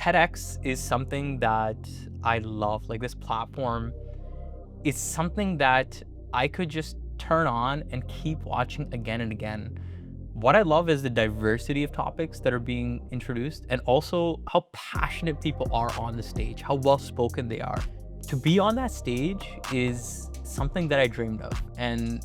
TEDx is something that I love. Like, this platform is something that I could just turn on and keep watching again and again. What I love is the diversity of topics that are being introduced, and also how passionate people are on the stage, how well spoken they are. To be on that stage is something that I dreamed of, and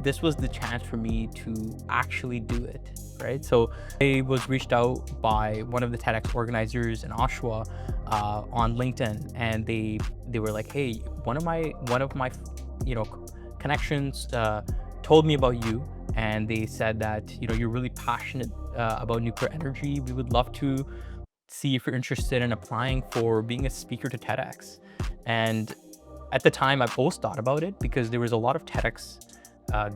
this was the chance for me to actually do it, right? So I was reached out by one of the TEDx organizers in Oshawa on LinkedIn, and they were like, "Hey, one of my connections told me about you, and they said that you're really passionate about nuclear energy. We would love to see if you're interested in applying for being a speaker to TEDx." And at the time, I both thought about it because there was a lot of TEDx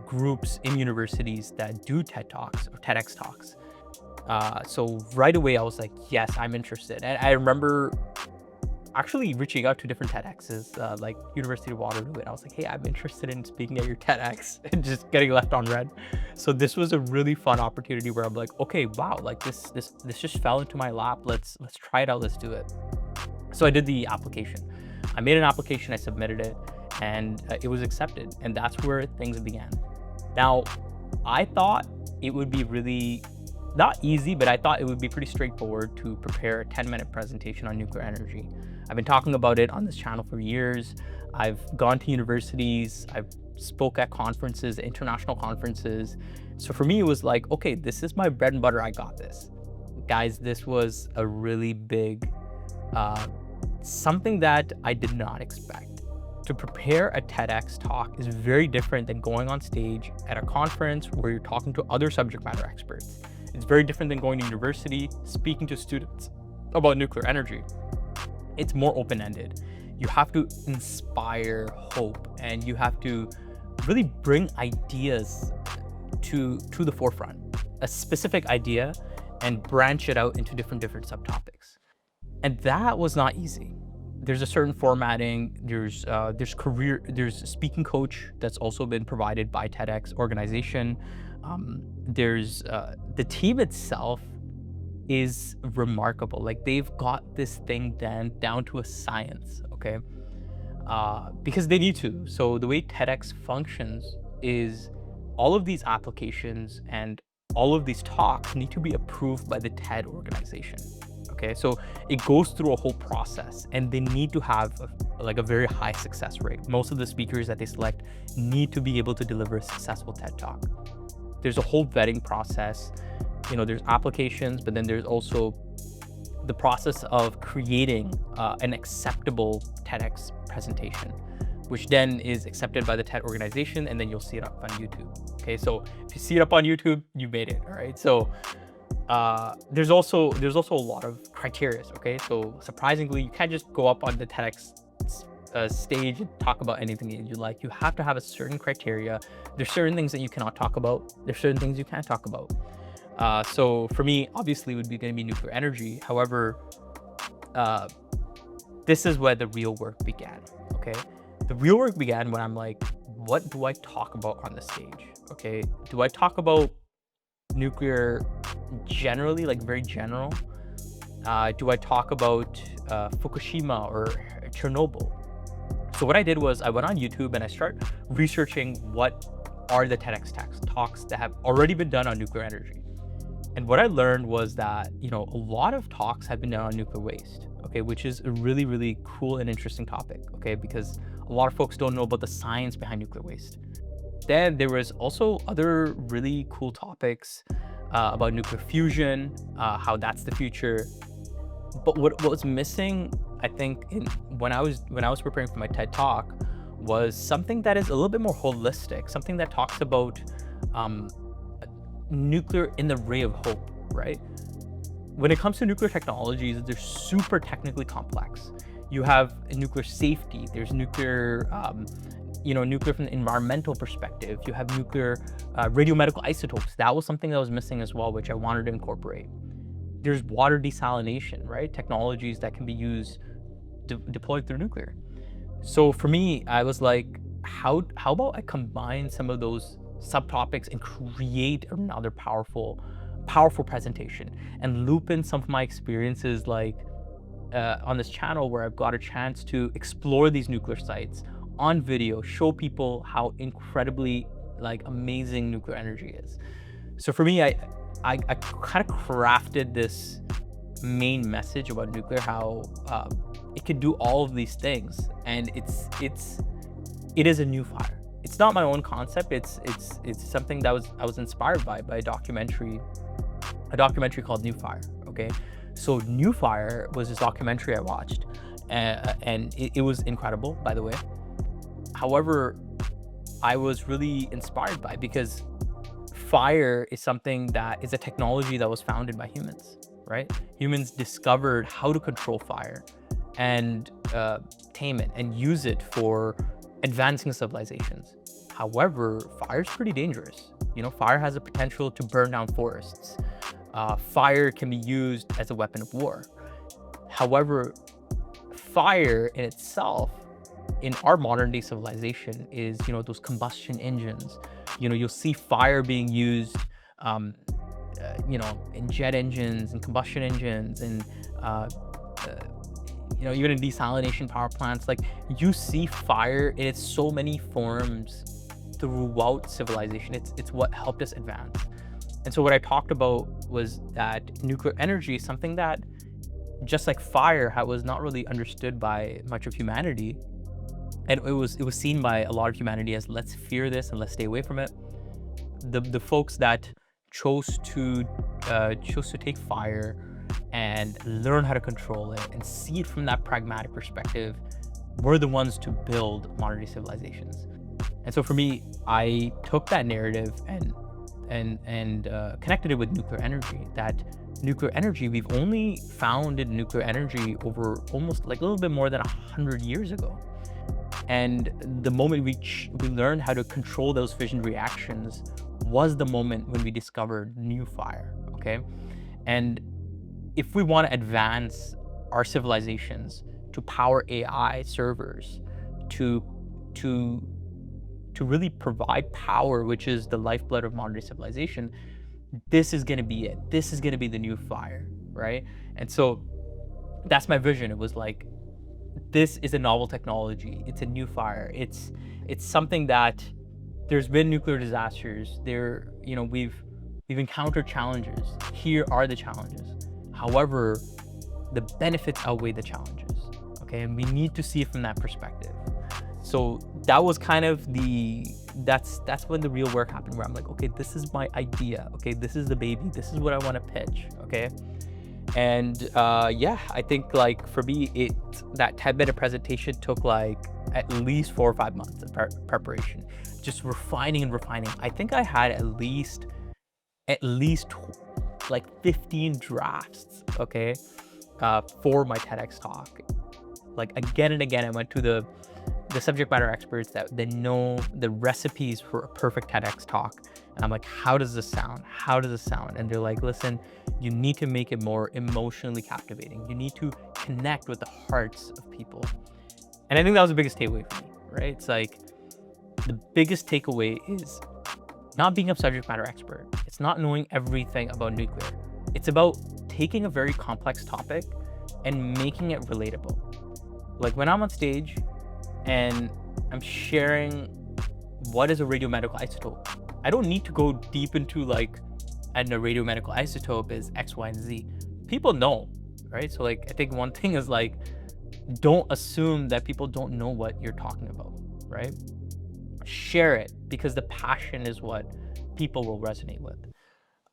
groups in universities that do TED Talks or TEDx Talks. So right away, I was like, yes, I'm interested. And I remember actually reaching out to different TEDx's, like University of Waterloo, and I was like, hey, I'm interested in speaking at your TEDx, and just getting left on red. So this was a really fun opportunity where I'm like, okay, wow, like this just fell into my lap. Let's try it out. Let's do it. So I did the application. I made an application, I submitted it, and it was accepted. And that's where things began. Now, I thought it would be really, not easy, but I thought it would be pretty straightforward to prepare a 10-minute presentation on nuclear energy. I've been talking about it on this channel for years. I've gone to universities, I've spoke at conferences, international conferences. So for me, it was like, okay, this is my bread and butter, I got this. Guys, this was a really big, something that I did not expect. To prepare a TEDx talk is very different than going on stage at a conference where you're talking to other subject matter experts. It's very different than going to university, speaking to students about nuclear energy. It's more open-ended. You have to inspire hope, and you have to really bring ideas to the forefront, a specific idea, and branch it out into different subtopics. And that was not easy. There's a certain formatting, there's speaking coach that's also been provided by TEDx organization. There's the team itself is remarkable. Like, they've got this thing down to a science, okay? Because they need to. So the way TEDx functions is all of these applications and all of these talks need to be approved by the TED organization. Okay, so it goes through a whole process, and they need to have a very high success rate. Most of the speakers that they select need to be able to deliver a successful TED Talk. There's a whole vetting process. There's applications, but then there's also the process of creating an acceptable TEDx presentation, which then is accepted by the TED organization, and then you'll see it up on YouTube. Okay, so if you see it up on YouTube, you made it, all right? So there's also a lot of criteria. Okay, so surprisingly, you can't just go up on the TEDx stage and talk about anything that you like. You have to have a certain criteria. There's certain things that you cannot talk about. There's certain things you can't talk about. So for me, obviously, it would be going to be nuclear energy. However, this is where the real work began. Okay, the real work began when I'm like, what do I talk about on the stage? Okay, do I talk about nuclear generally, like very general? Do I talk about Fukushima or Chernobyl? So what I did was I went on YouTube and I started researching what are the TEDx talks that have already been done on nuclear energy. And what I learned was that, a lot of talks have been done on nuclear waste, okay, which is a really, really cool and interesting topic, okay, because a lot of folks don't know about the science behind nuclear waste. Then there was also other really cool topics about nuclear fusion, how that's the future. But what was missing, I think, when I was preparing for my TED Talk, was something that is a little bit more holistic, something that talks about nuclear in the ray of hope, right? When it comes to nuclear technologies, they're super technically complex. You have nuclear safety, there's nuclear, nuclear from the environmental perspective. You have nuclear radiomedical isotopes. That was something that was missing as well, which I wanted to incorporate. There's water desalination, right? Technologies that can be used, deployed through nuclear. So for me, I was like, how about I combine some of those subtopics and create another powerful presentation and loop in some of my experiences, like on this channel where I've got a chance to explore these nuclear sites on video, show people how incredibly like amazing nuclear energy is. So for me, I kind of crafted this main message about nuclear, how it can do all of these things, and it is a new fire. It's not my own concept. It's something that I was inspired by a documentary called New Fire. Okay, so New Fire was this documentary I watched, and it was incredible, by the way. However, I was really inspired by it because fire is something that is a technology that was founded by humans, right? Humans discovered how to control fire and tame it and use it for advancing civilizations. However, fire is pretty dangerous. You know, fire has a potential to burn down forests. Fire can be used as a weapon of war. However, fire in itself, in our modern day civilization, is, you know, those combustion engines. You know, you'll see fire being used, you know, in jet engines and combustion engines, and you know, even in desalination power plants. Like, you see fire in its so many forms throughout civilization. It's what helped us advance. And so what I talked about was that nuclear energy is something that, just like fire, was not really understood by much of humanity. And it was seen by a lot of humanity as, let's fear this and let's stay away from it. The folks that chose to take fire and learn how to control it and see it from that pragmatic perspective were the ones to build modern day civilizations. And so for me, I took that narrative and connected it with nuclear energy. That nuclear energy, we've only founded nuclear energy over almost like a little bit more than 100 years ago. And the moment we learned how to control those fission reactions was the moment when we discovered new fire, okay? And if we want to advance our civilizations to power AI servers, to really provide power, which is the lifeblood of modern day civilization, this is going to be it. This is going to be the new fire, right? And so that's my vision. It was like, this is a novel technology. It's a new fire. It's something that, there's been nuclear disasters. You know, we've encountered challenges. Here are the challenges. However, the benefits outweigh the challenges. Okay, and we need to see it from that perspective. So that was kind of that's when the real work happened, where I'm like, okay, this is my idea. Okay, this is the baby. This is what I want to pitch. Okay. And yeah, I think, like, for me, that 10-minute presentation took like at least 4 or 5 months of preparation, just refining and refining. I think I had at least like 15 drafts, okay, for my TEDx talk. Like, again and again, I went to the subject matter experts that they know the recipes for a perfect TEDx talk. And I'm like, how does this sound? How does this sound? And they're like, listen, you need to make it more emotionally captivating. You need to connect with the hearts of people. And I think that was the biggest takeaway for me, right? It's like, the biggest takeaway is not being a subject matter expert. It's not knowing everything about nuclear. It's about taking a very complex topic and making it relatable. Like, when I'm on stage and I'm sharing what is a radiomedical isotope, I don't need to go deep into like, and a radiomedical isotope is X, Y, and Z. People know, right? So like, I think one thing is like, don't assume that people don't know what you're talking about, right? Share it, because the passion is what people will resonate with.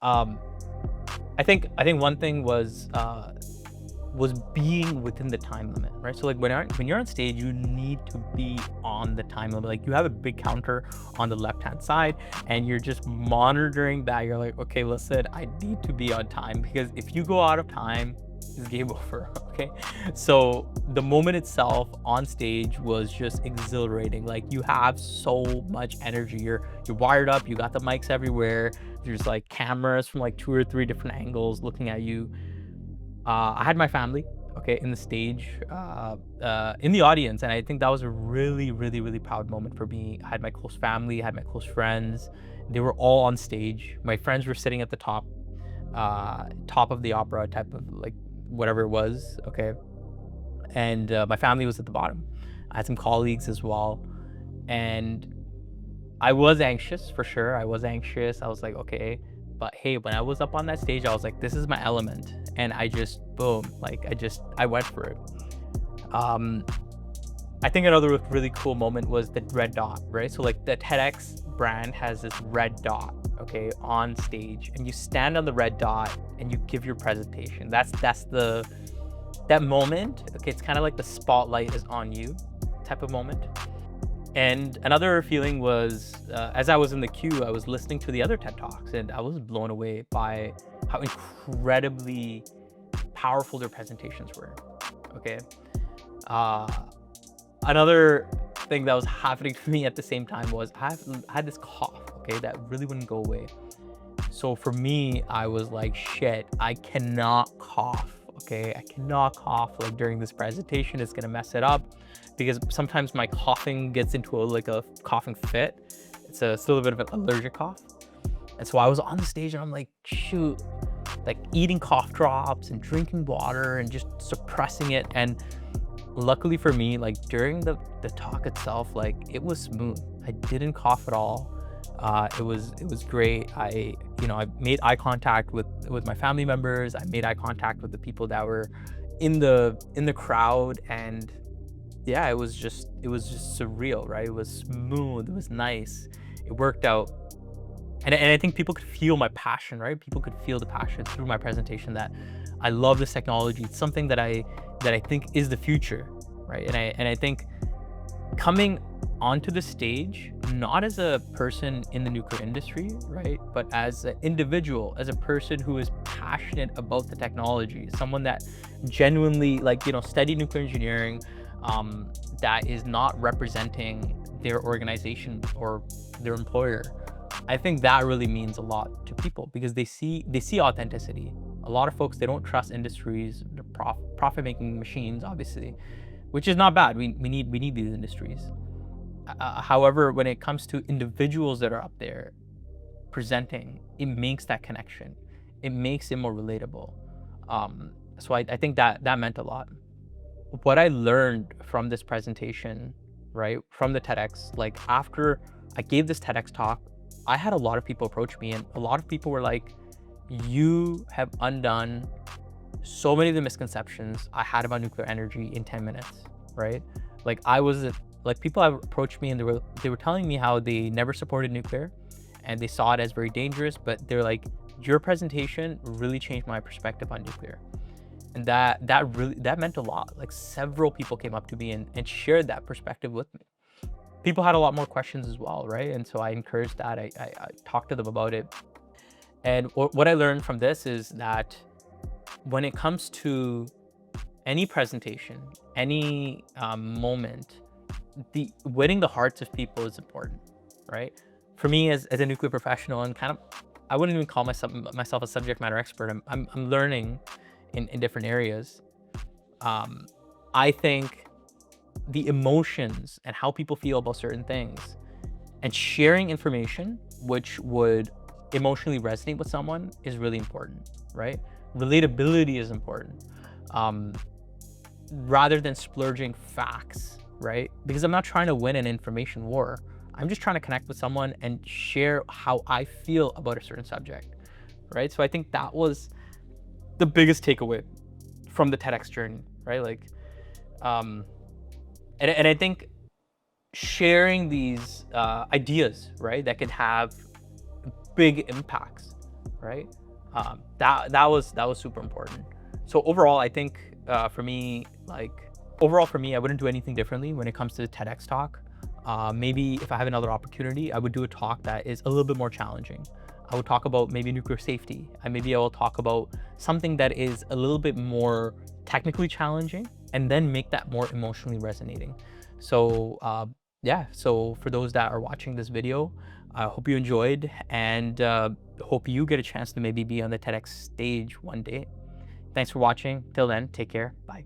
I think one thing was being within the time limit, right? So like, when you're on stage, you need to be on the time limit. Like, you have a big counter on the left-hand side, and you're just monitoring that. You're like, okay, listen, I need to be on time, because if you go out of time, it's game over, okay? So the moment itself on stage was just exhilarating. Like, you have so much energy. You're wired up. You got the mics everywhere. There's like cameras from like 2 or 3 different angles looking at you. I had my family, okay, in the stage, in the audience, and I think that was a really, really, really proud moment for me. I had my close family, I had my close friends. They were all on stage. My friends were sitting at the top of the opera, type of like whatever it was, okay. and my family was at the bottom. I had some colleagues as well, and I was anxious for sure. I was anxious. I was like, okay, but hey, when I was up on that stage, I was like, this is my element, and I just boom, like I went for it. Um, I think another really cool moment was the red dot, right? So like the TEDx brand has this red dot, okay, on stage, and you stand on the red dot and you give your presentation. That's that moment. Okay, it's kind of like the spotlight is on you, type of moment. And another feeling was as I was in the queue, I was listening to the other TED Talks, and I was blown away by how incredibly powerful their presentations were. Okay. Another thing that was happening to me at the same time was I had this cough, okay, that really wouldn't go away. So for me, I was like, shit, I cannot cough, okay? I cannot cough like during this presentation. It's gonna mess it up because sometimes my coughing gets into like a coughing fit. It's still a bit of an allergic cough. And so I was on the stage and I'm like, shoot, like eating cough drops and drinking water and just suppressing it. And luckily for me, like during the talk itself, like it was smooth. I didn't cough at all. It was great. I made eye contact with my family members. I made eye contact with the people that were in the crowd, and yeah, it was just surreal, right? It was smooth. It was nice. It worked out. And I think people could feel my passion, right? People could feel the passion through my presentation that I love this technology. It's something that I think is the future, right? And I think coming onto the stage, not as a person in the nuclear industry, right? But as an individual, as a person who is passionate about the technology, someone that genuinely studied nuclear engineering, that is not representing their organization or their employer. I think that really means a lot to people because they see authenticity. A lot of folks, they don't trust industries, the profit-making machines, obviously, which is not bad. We need these industries. However, when it comes to individuals that are up there presenting, it makes that connection. It makes it more relatable. So I think that meant a lot. What I learned from this presentation, right, from the TEDx, like after I gave this TEDx talk, I had a lot of people approach me, and a lot of people were like, you have undone so many of the misconceptions I had about nuclear energy in 10 minutes, right? Like people have approached me and they were telling me how they never supported nuclear and they saw it as very dangerous, but they're like, your presentation really changed my perspective on nuclear. And that meant a lot. Like several people came up to me and shared that perspective with me. People had a lot more questions as well, right? And so I encouraged that. I talked to them about it. And what I learned from this is that when it comes to any presentation, any moment, the winning the hearts of people is important, right? For me as a nuclear professional, and kind of, I wouldn't even call myself a subject matter expert. I'm learning in different areas. I think the emotions and how people feel about certain things and sharing information which would emotionally resonate with someone is really important, right? Relatability is important. Rather than splurging facts, right? Because I'm not trying to win an information war. I'm just trying to connect with someone and share how I feel about a certain subject, right? So I think that was the biggest takeaway from the TEDx journey, right? Like, and I think sharing these ideas, right, that can have big impacts, right? That was super important. So overall, I think for me, I wouldn't do anything differently when it comes to the TEDx talk. Maybe if I have another opportunity, I would do a talk that is a little bit more challenging. I would talk about maybe nuclear safety. Maybe I will talk about something that is a little bit more technically challenging and then make that more emotionally resonating. So yeah, so for those that are watching this video, I hope you enjoyed, and hope you get a chance to maybe be on the TEDx stage one day. Thanks for watching. Till then, take care. Bye.